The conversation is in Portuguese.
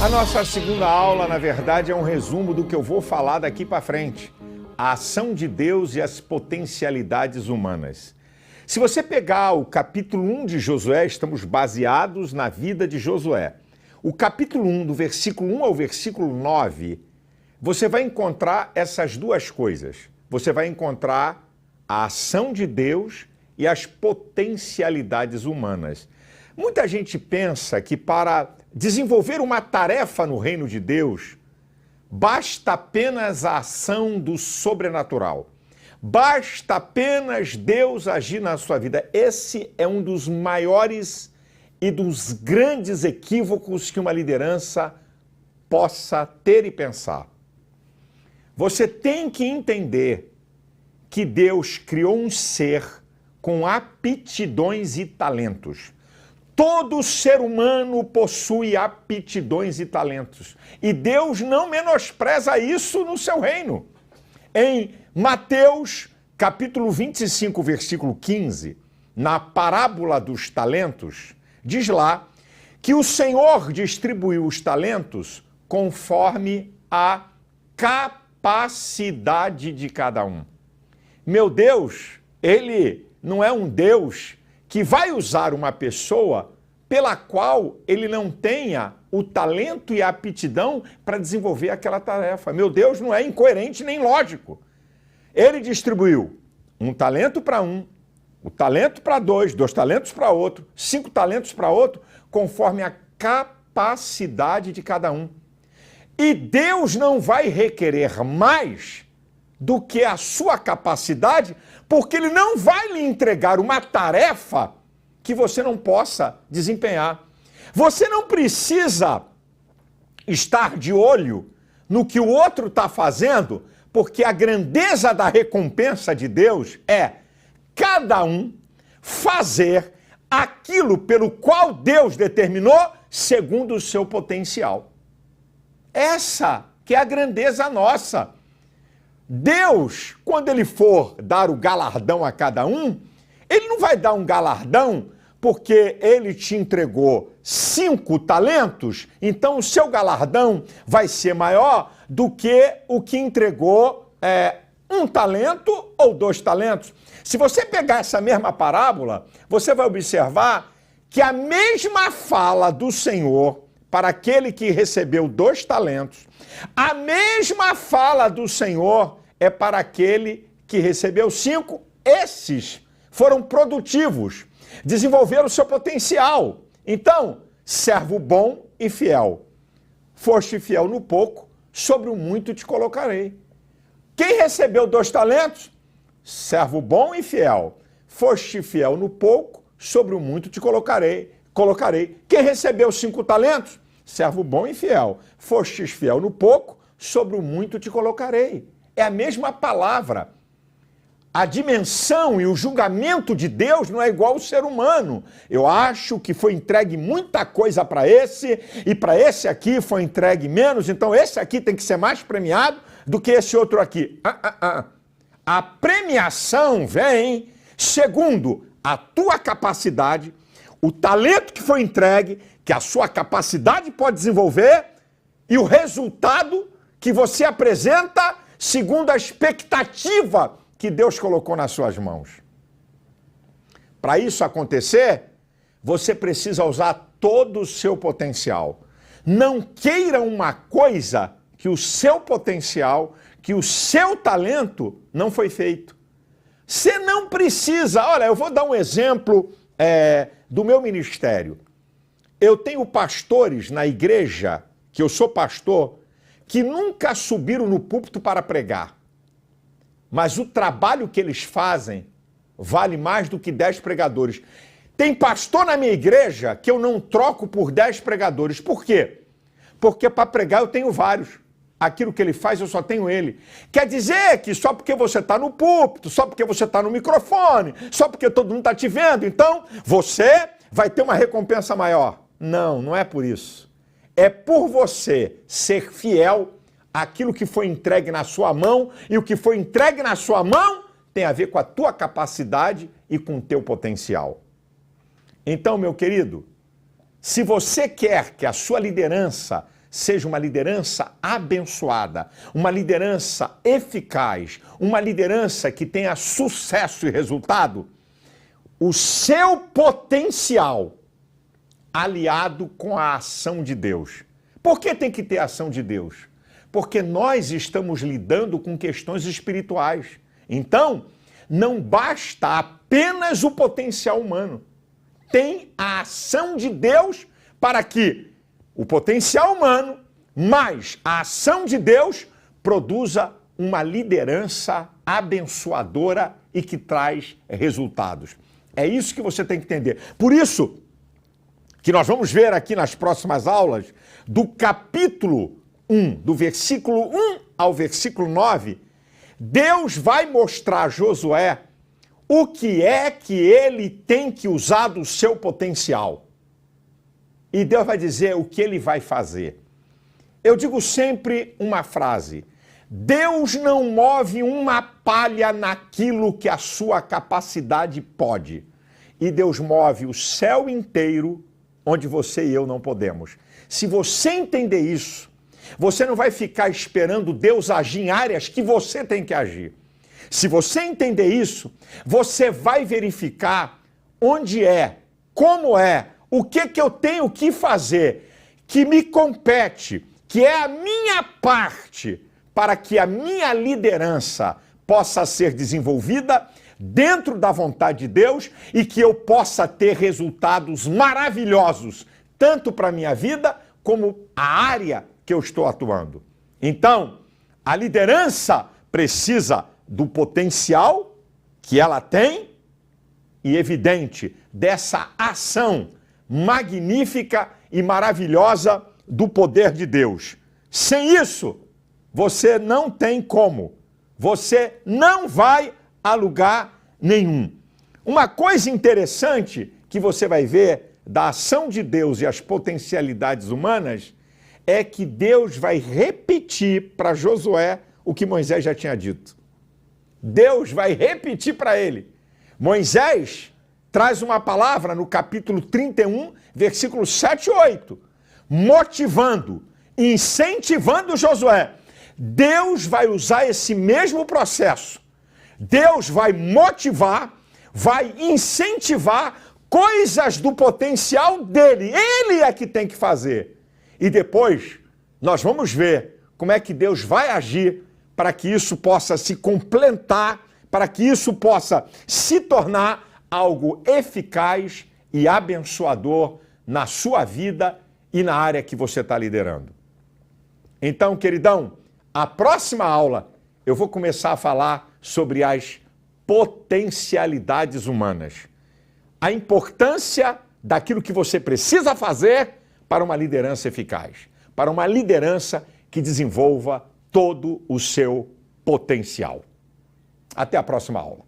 A nossa segunda aula, na verdade, é um resumo do que eu vou falar daqui para frente. A ação de Deus e as potencialidades humanas. Se você pegar o capítulo 1 de Josué, estamos baseados na vida de Josué. O capítulo 1, do versículo 1 ao versículo 9, você vai encontrar essas duas coisas. Você vai encontrar a ação de Deus e as potencialidades humanas. Muita gente pensa que para desenvolver uma tarefa no reino de Deus, basta apenas a ação do sobrenatural. Basta apenas Deus agir na sua vida. Esse é um dos maiores e dos grandes equívocos que uma liderança possa ter e pensar. Você tem que entender que Deus criou um ser com aptidões e talentos. Todo ser humano possui aptidões e talentos. E Deus não menospreza isso no seu reino. Em Mateus, capítulo 25, versículo 15, na parábola dos talentos, diz lá que o Senhor distribuiu os talentos conforme a capacidade de cada um. Meu Deus, ele não é um Deus que vai usar uma pessoa pela qual ele não tenha o talento e a aptidão para desenvolver aquela tarefa. Meu Deus não é incoerente nem lógico. Ele distribuiu um talento para um, o talento para dois talentos para outro, 5 talentos para outro, conforme a capacidade de cada um. E Deus não vai requerer mais do que a sua capacidade, porque ele não vai lhe entregar uma tarefa que você não possa desempenhar. Você não precisa estar de olho no que o outro está fazendo, porque a grandeza da recompensa de Deus é cada um fazer aquilo pelo qual Deus determinou segundo o seu potencial. Essa que é a grandeza nossa. Deus, quando ele for dar o galardão a cada um, ele não vai dar um galardão porque ele te entregou 5 talentos, então o seu galardão vai ser maior do que o que entregou 1 talento ou 2 talentos. Se você pegar essa mesma parábola, você vai observar que a mesma fala do Senhor para aquele que recebeu 2 talentos, a mesma fala do Senhor é para aquele que recebeu 5. Esses foram produtivos, desenvolveram o seu potencial. Então, servo bom e fiel. Foste fiel no pouco, sobre o muito te colocarei. Quem recebeu 2 talentos? Servo bom e fiel. Foste fiel no pouco, sobre o muito te colocarei. Quem recebeu 5 talentos? Servo bom e fiel. Fostes fiel no pouco, sobre o muito te colocarei. É a mesma palavra. A dimensão e o julgamento de Deus não é igual ao ser humano. Eu acho que foi entregue muita coisa para esse, e para esse aqui foi entregue menos, então esse aqui tem que ser mais premiado do que esse outro aqui. A premiação vem segundo a tua capacidade, o talento que foi entregue, que a sua capacidade pode desenvolver, e o resultado que você apresenta segundo a expectativa que Deus colocou nas suas mãos. Para isso acontecer, você precisa usar todo o seu potencial. Não queira uma coisa que o seu potencial, que o seu talento não foi feito. Você não precisa... Olha, eu vou dar um exemplo do meu ministério. Eu tenho pastores na igreja, que eu sou pastor, que nunca subiram no púlpito para pregar. Mas o trabalho que eles fazem vale mais do que 10 pregadores. Tem pastor na minha igreja que eu não troco por 10 pregadores. Por quê? Porque para pregar eu tenho vários. Aquilo que ele faz eu só tenho ele. Quer dizer que só porque você está no púlpito, só porque você está no microfone, só porque todo mundo está te vendo, então você vai ter uma recompensa maior. Não, não é por isso. É por você ser fiel àquilo que foi entregue na sua mão, e o que foi entregue na sua mão tem a ver com a tua capacidade e com o teu potencial. Então, meu querido, Se você quer que a sua liderança seja uma liderança abençoada, uma liderança eficaz, uma liderança que tenha sucesso e resultado, o seu potencial aliado com a ação de Deus. Por que tem que ter a ação de Deus? Porque nós estamos lidando com questões espirituais. Então, não basta apenas o potencial humano. Tem a ação de Deus para que o potencial humano, mais a ação de Deus, produza uma liderança abençoadora e que traz resultados. É isso que você tem que entender. Por isso que nós vamos ver aqui nas próximas aulas, do capítulo 1, do versículo 1 ao versículo 9, Deus vai mostrar a Josué o que é que ele tem que usar do seu potencial. E Deus vai dizer o que ele vai fazer. Eu digo sempre uma frase: Deus não move uma palha naquilo que a sua capacidade pode. E Deus move o céu inteiro onde você e eu não podemos. Se você entender isso, você não vai ficar esperando Deus agir em áreas que você tem que agir. Se você entender isso, você vai verificar onde é, como é, o que eu tenho que fazer, que me compete, que é a minha parte, para que a minha liderança possa ser desenvolvida dentro da vontade de Deus e que eu possa ter resultados maravilhosos, tanto para a minha vida como a área que eu estou atuando. Então, a liderança precisa do potencial que ela tem e, evidente, dessa ação magnífica e maravilhosa do poder de Deus. Sem isso, você não tem como. Você não vai a lugar nenhum. Uma coisa interessante que você vai ver da ação de Deus e as potencialidades humanas é que Deus vai repetir para Josué o que Moisés já tinha dito. Deus vai repetir para ele. Moisés traz uma palavra no capítulo 31, versículos 7 e 8, motivando, incentivando Josué. Deus vai usar esse mesmo processo. Deus vai motivar, vai incentivar coisas do potencial dele. Ele é que tem que fazer. E depois nós vamos ver como é que Deus vai agir para que isso possa se completar, para que isso possa se tornar algo eficaz e abençoador na sua vida e na área que você está liderando. Então, queridão, a próxima aula eu vou começar a falar sobre as potencialidades humanas. A importância daquilo que você precisa fazer para uma liderança eficaz, para uma liderança que desenvolva todo o seu potencial. Até a próxima aula.